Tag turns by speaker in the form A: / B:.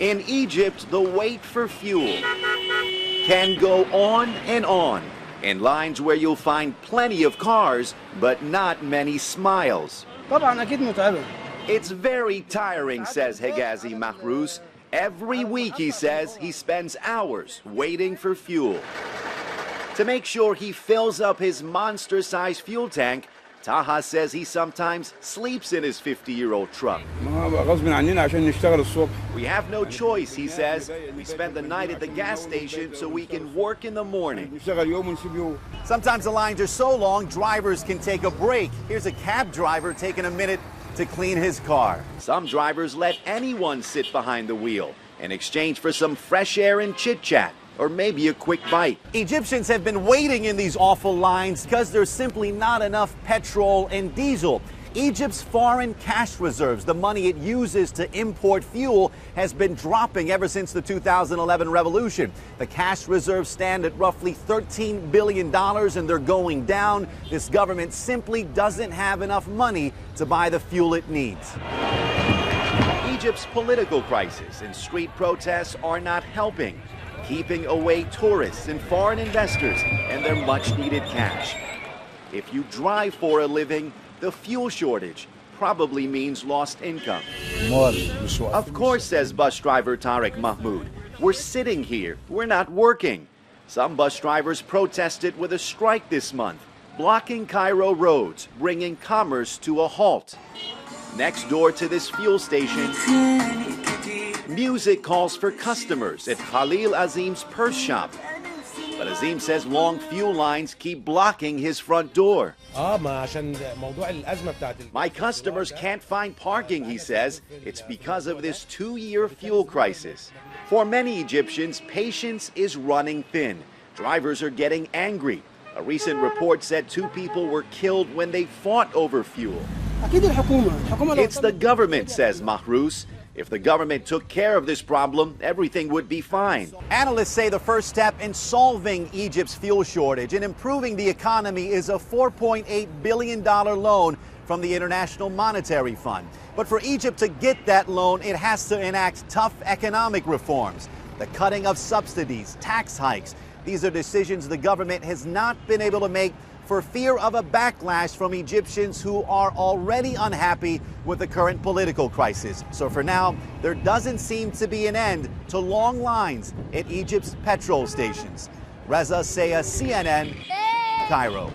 A: In Egypt, the wait for fuel can go on and on, in lines where you'll find plenty of cars, but not many smiles.
B: طبعا أكيد متعبة.
A: It's very tiring, says Hegazi Mahrous. Every week, he says, he spends hours waiting for fuel. To make sure he fills up his monster-sized fuel tank, Taha says he sometimes sleeps in his 50-year-old truck. We have no choice, he says. We spend the night at the gas station so we can work in the morning. Sometimes the lines are so long, drivers can take a break. Here's a cab driver taking a minute to clean his car. Some drivers let anyone sit behind the wheel in exchange for some fresh air and chit-chat, or maybe a quick bite. Egyptians have been waiting in these awful lines because there's simply not enough petrol and diesel. Egypt's foreign cash reserves, the money it uses to import fuel, has been dropping ever since the 2011 revolution. The cash reserves stand at roughly $13 billion and they're going down. This government simply doesn't have enough money to buy the fuel it needs. Egypt's political crisis and street protests are not helping, keeping away tourists and foreign investors and their much-needed cash. If you drive for a living, the fuel shortage probably means lost income. Of course, says bus driver Tariq Mahmoud, we're sitting here, we're not working. Some bus drivers protested with a strike this month, blocking Cairo roads, bringing commerce to a halt. Next door to this fuel station, music calls for customers at Khalil Azim's purse shop. But Azim says long fuel lines keep blocking his front door. My customers can't find parking, he says. It's because of this 2-year fuel crisis. For many Egyptians, patience is running thin. Drivers are getting angry. A recent report said 2 people were killed when they fought over fuel. It's the government, says Mahrous. If the government took care of this problem, everything would be fine. Analysts say the first step in solving Egypt's fuel shortage and improving the economy is a $4.8 billion loan from the International Monetary Fund. But for Egypt to get that loan, it has to enact tough economic reforms. The cutting of subsidies, tax hikes. These are decisions the government has not been able to make for fear of a backlash from Egyptians who are already unhappy with the current political crisis. So for now, there doesn't seem to be an end to long lines at Egypt's petrol stations. Reza Sayah, CNN, Cairo.